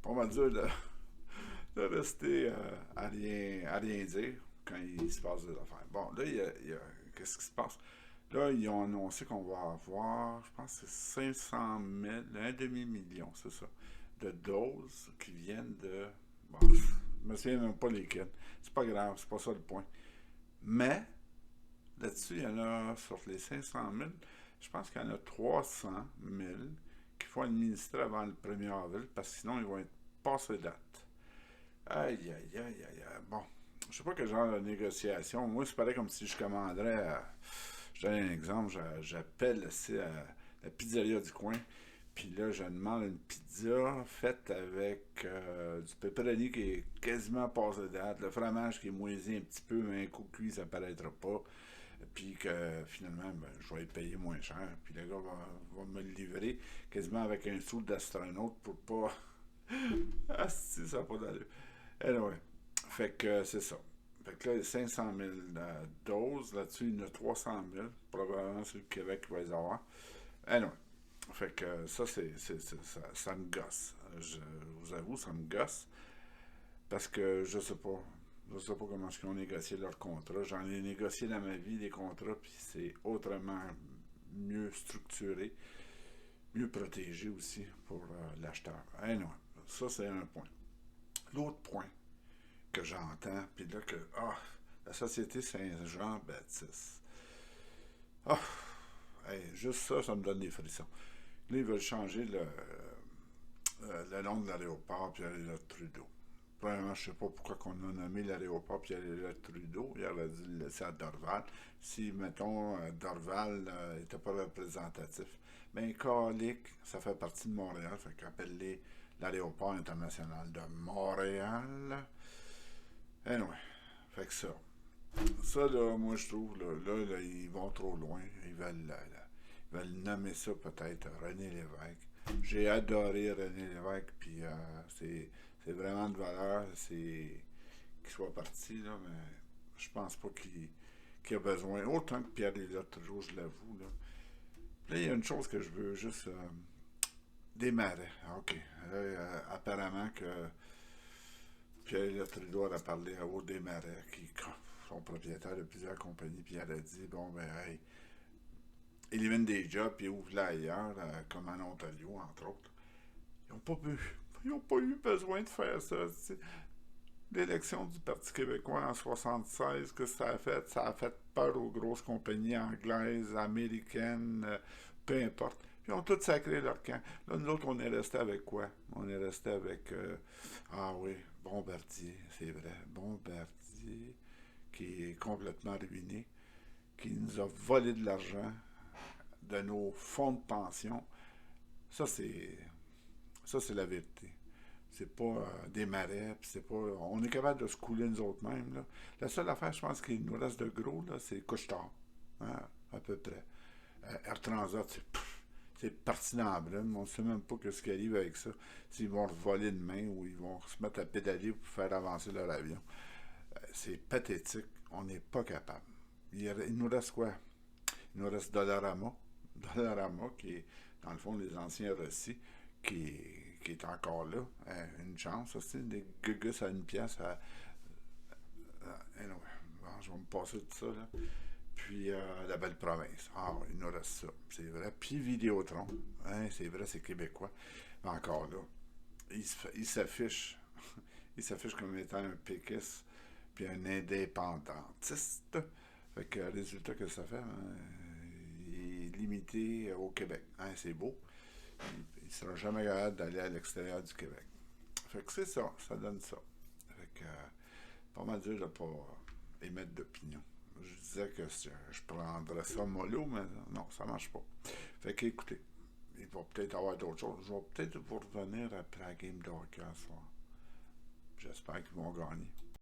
on va dire, de rester à rien dire quand il se passe des affaires. Bon, là, qu'est-ce qui se passe? Là, ils ont annoncé qu'on va avoir, je pense que c'est 500 000, un demi-million, c'est ça, de doses qui viennent de... Bon, je me souviens même pas lesquelles. C'est pas grave, c'est pas ça le point. Mais, là-dessus, il y en a, sur les 500 000, je pense qu'il y en a 300 000 qu'il faut administrer avant le 1er avril, parce que sinon, ils vont être passés date. Aïe, aïe, aïe, aïe, aïe. Bon, je sais pas quel genre de négociation. Moi, c'est pareil comme si je commanderais, je donne un exemple, j'appelle la pizzeria du coin, puis là, je demande une pizza faite avec du pepperoni qui est quasiment passé de date, le fromage qui est moisi un petit peu, mais un coup cuit, ça paraîtra pas, puis que finalement, ben, je vais être payé moins cher, puis le gars va me le livrer quasiment avec un sou d'astronaute pour pas... Ah, si, ça n'a pas d'allure. Anyway, fait que c'est ça. Fait que là, il y a 500 000 doses. Là-dessus, il y en a 300 000. Probablement sur le Québec qui va les avoir. Anyway, fait que ça, ça me gosse. Je vous avoue, ça me gosse. Parce que je sais pas. Je sais pas comment est-ce qu'ils ont négocié leur contrat. J'en ai négocié dans ma vie des contrats, puis c'est autrement mieux structuré, mieux protégé aussi pour l'acheteur. Anyway, ça, c'est un point. L'autre point que j'entends, puis là que, la Société Saint-Jean-Baptiste. Ah, hey, juste ça, ça me donne des frissons. Là, ils veulent changer le nom de l'aéroport, puis aller là Trudeau. Premièrement, je ne sais pas pourquoi on a nommé l'aéroport, puis aller là Trudeau. Il aurait dû le laisser à Dorval. Si, mettons, Dorval n'était pas représentatif. Mais Calic, ça fait partie de Montréal, fait qu'appelle-les l'aéroport international de Montréal. Anyway, fait que ça. Ça, là, moi, je trouve, là, ils vont trop loin. Ils veulent nommer ça peut-être René Lévesque. J'ai adoré René Lévesque, puis c'est vraiment de valeur qu'il soit parti, là, mais je pense pas qu'il a besoin. Autant que Pierre Elliott, toujours, je l'avoue, là. Là, il y a une chose que je veux juste des marais. OK. Là, apparemment que Pierre Trudeau a parlé à Haut des Marais, qui sont propriétaires de plusieurs compagnies, puis elle a dit, bon, ben, hey, élimine des jobs, puis ouvre-la ailleurs, comme en Ontario, entre autres. Ils n'ont pas eu besoin de faire ça. T'sais. L'élection du Parti québécois en 76, que ça a fait? Ça a fait peur aux grosses compagnies anglaises, américaines, peu importe. Puis ils ont tous sacré leur camp. Là, nous autres, on est resté avec quoi? On est resté avec... ah oui, Bombardier, c'est vrai. Bombardier, qui est complètement ruiné, qui nous a volé de l'argent de nos fonds de pension. Ça, c'est... Ça, c'est la vérité. C'est pas des marais, puis c'est pas... On est capable de se couler nous autres mêmes, là. La seule affaire, je pense, qu'il nous reste de gros, là, c'est Couche-Tard. Hein, à peu près. Air Transat, c'est parti dans la brume. On ne sait même pas ce qui arrive avec ça. S'ils vont voler demain ou ils vont se mettre à pédaler pour faire avancer leur avion. C'est pathétique. On n'est pas capable. Il nous reste quoi? Il nous reste Dollarama. Dollarama, qui est, dans le fond, les anciens Rossi, qui est encore là. Une chance, aussi. Des gugus à une pièce. Anyway, bon, je vais me passer tout ça, là. Puis la belle province. Ah, il nous reste ça, c'est vrai. Puis Vidéotron, hein, c'est vrai, c'est québécois. Mais encore là, il s'affiche. Il s'affiche comme étant un péquiste, puis un indépendantiste. Fait que résultat que ça fait, hein, il est limité au Québec. Hein, c'est beau. Il ne sera jamais capable d'aller à l'extérieur du Québec. Fait que c'est ça, ça donne ça. Fait que, pas mal dur de ne pas émettre d'opinion. Je disais que je prendrais ça mollo, mais non, ça marche pas. Fait que écoutez, il va peut-être avoir d'autres choses. Je vais peut-être vous revenir après la game de hockey ce soir. J'espère qu'ils vont gagner.